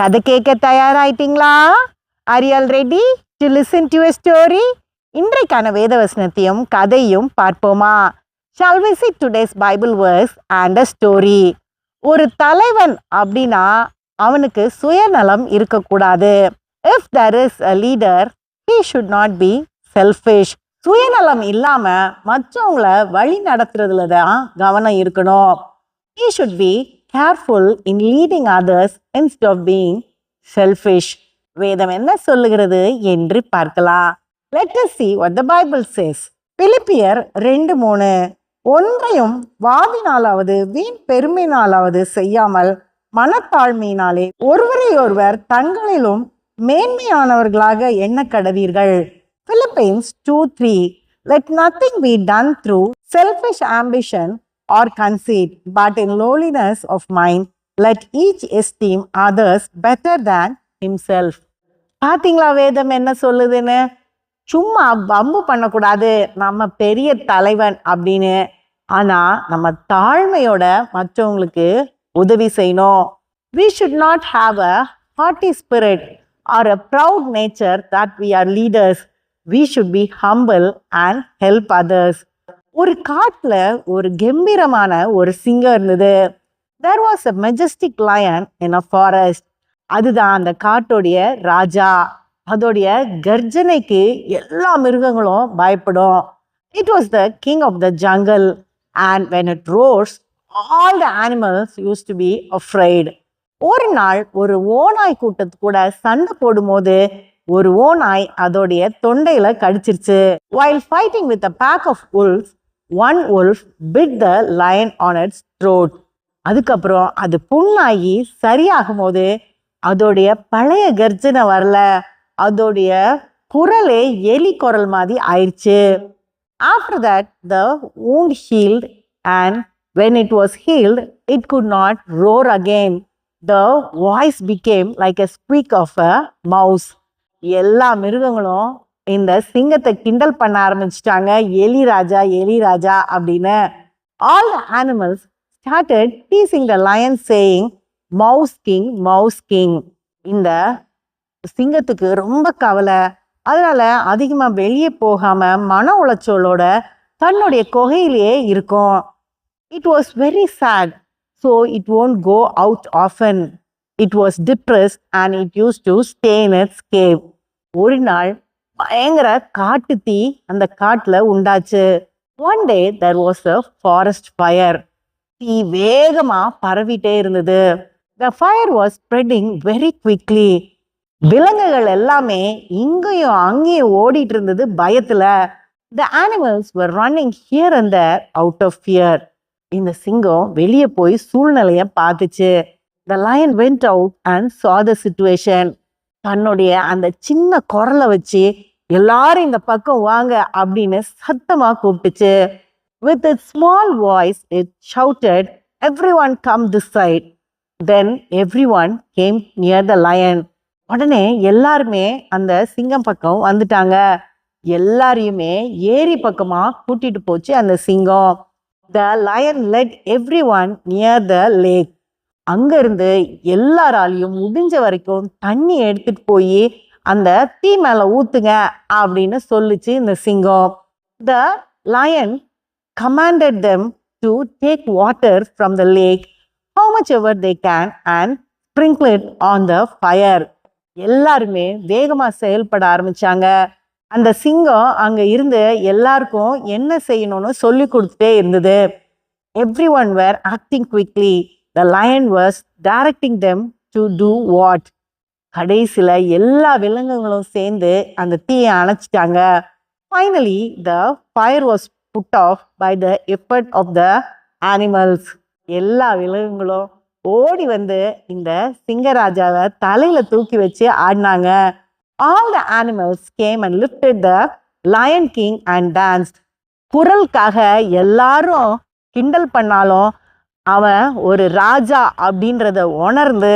கதை கேட்க தயாராயிட்டீங்களா? Are you all ready to listen to a story? இன்றைக்கான வேதவசனத்தையும் கதையும் பார்ப்போமா? Shall we see today's Bible verse and a story? ஒரு தலைவன் அப்படின்னா அவனுக்கு சுயநலம் இருக்கக்கூடாது. If there is a leader, he should not be selfish. சுயநலம் இல்லாம மற்றவங்களை வழி நடத்துறதுல தான் கவனம் இருக்கணும். He should be careful in leading others instead of being selfish. வேதம் என்ன சொல்லுகிறது என்று பார்க்கலாம். Let us see what the Bible says. பிலிப்பியர் 2:3 ஒன்றையும் வாதினாலாவது வீண் பெருமையினாலாவது செய்யாமல் மனத்தாழ்மையினாலே ஒருவரை ஒருவர் தங்களிலும் மேன்மையானவர்களாக எண்ண கடவீர்கள். Philippians 2:3 Let nothing be done through selfish ambition or conceit, but in lowliness of mind, let each esteem others better than himself. பார்த்தீங்களா வேதம் என்ன சொல்லுதுன்னு? சும்மா வம்பு பண்ணக்கூடாது நம்ம பெரிய தலைவன் அப்படின்னு. ஆனால் நம்ம தாழ்மையோட மற்றவங்களுக்கு உதவி செய்யணும். We should not have a haughty spirit or a proud nature that we are leaders. We should be humble and help others. ஒரு காட்டில் ஒரு கம்பீரமான ஒரு சிங்கம் இருந்தது. There was a majestic lion in a forest. அதுதான் அந்த காட்டோடைய ராஜா. அதோடைய கர்ஜனைக்கு எல்லா மிருகங்களும் பயப்படும். It was the king of the jungle, and when it roars, all the animals used to be afraid. ஒரு நாள் ஒரு ஓநாய் கூட்டத்து கூட சண்டை போடும்போது ஒரு ஓநாய் அதோடைய தொண்டையில கடிச்சிருச்சு. While fighting with a pack of wolves, one wolf bit the lion on its throat. அதுக்கப்புறம் அது புண்ணாகி சரியாகும் போது அதோடைய பழைய கர்ஜனை வரல. அதோடைய குரலே எலி குரல் மாதிரி ஆயிடுச்சு. After that, the wound healed, and when it was healed, it could not roar again. The voice became like a squeak of a mouse. எல்லா மிருகங்களும் இந்த சிங்கத்தை கிண்டல் பண்ண ஆரம்பிச்சிட்டாங்க. எலி ராஜா அப்படின்னு. All the animals started teasing the lion saying, mouse king. இந்த சிங்கத்துக்கு ரொம்ப கவலை. அதனால அதிகமாக வெளியே போகாம மன உளைச்சலோட தன்னுடைய குகையிலேயே இருக்கும். It was very sad, so it won't go out often. It was depressed and it used to stay in its cave. ஒரு நாள் பயங்கர காட்டு தீ அந்த காட்டுல உண்டாச்சு. One day there was a forest fire. தீ வேகமா பரவிட்டே இருந்தது. The fire was spreading very quickly. விலங்குகள் எல்லாமே இங்கேயும் அங்கேயும் ஓடிட்டு இருந்தது பயத்துல. The animals were running here and there out of fear. இந்த சிங்கம் வெளியே போய் சூழ்நிலைய பார்த்துச்சு. The lion went out and saw the situation. தன்னுடைய அந்த சின்ன குரலை வச்சு எல்லாரும் இந்த பக்கம் வாங்க அப்படின்னு சத்தமா கூப்பிட்டுச்சு. With its small voice it shouted, everyone come this side. Then everyone came near the lion. உடனே எல்லாருமே அந்த சிங்கம் பக்கம் வந்துட்டாங்க. எல்லாரையுமே ஏரி பக்கமா கூட்டிட்டு போச்சு அந்த சிங்கம். The lion led everyone near the lake. அங்க இருந்து எல்லாராலையும் முடிஞ்ச வரைக்கும் தண்ணி எடுத்துட்டு போய் அந்த தீ மேல ஊத்துங்க அப்படின்னு சொல்லிச்சு இந்த சிங்கம். The lion commanded them to take water from the lake, how much ever they can, and sprinkle it on the fire. எல்லாருமே வேகமா செயல்பட ஆரம்பிச்சாங்க. அந்த சிங்கம் அங்க இருந்து எல்லாருக்கும் என்ன செய்யணும்னு சொல்லி கொடுத்துட்டே இருந்தது. Everyone were acting quickly. The lion was directing them to do what? கடைசியில எல்லா விலங்குகளும் சேர்ந்து அந்த தீயை அணைச்சிட்டாங்க. Finally, the fire was put off by the effort of the animals. எல்லா விலங்குகளும் ஓடி வந்து இந்த சிங்கராஜாவை தலையில தூக்கி வச்சு ஆடினாங்க. All the animals came and lifted the lion king and danced. குரலுக்காக எல்லாரும் கிண்டல் பண்ணாலும் அவன் ஒரு ராஜா அப்படின்றத உணர்ந்து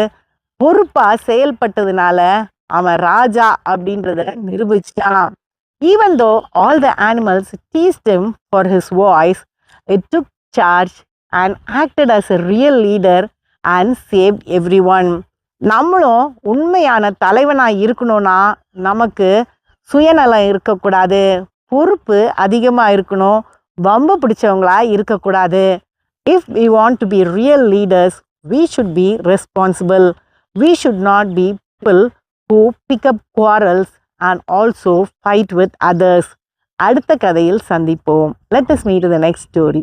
பொறுப்பா செயல்பட்டதுனால அவன் ராஜா அப்படின்றத நிரூபிச்சான். Even though all the animals teased him for his voice, it took charge and acted as a real leader and saved everyone. நம்மளும் உண்மையான தலைவனாக இருக்கணும்னா நமக்கு சுயநலம் இருக்கக்கூடாது, பொறுப்பு அதிகமாக இருக்கணும், வம்பு பிடிச்சவங்களா இருக்கக்கூடாது. If we want to be real leaders, we should be responsible. We should not be people who pick up quarrels and also fight with others. அடுத்த கதையில் சந்திப்போம். Let us meet in the next story.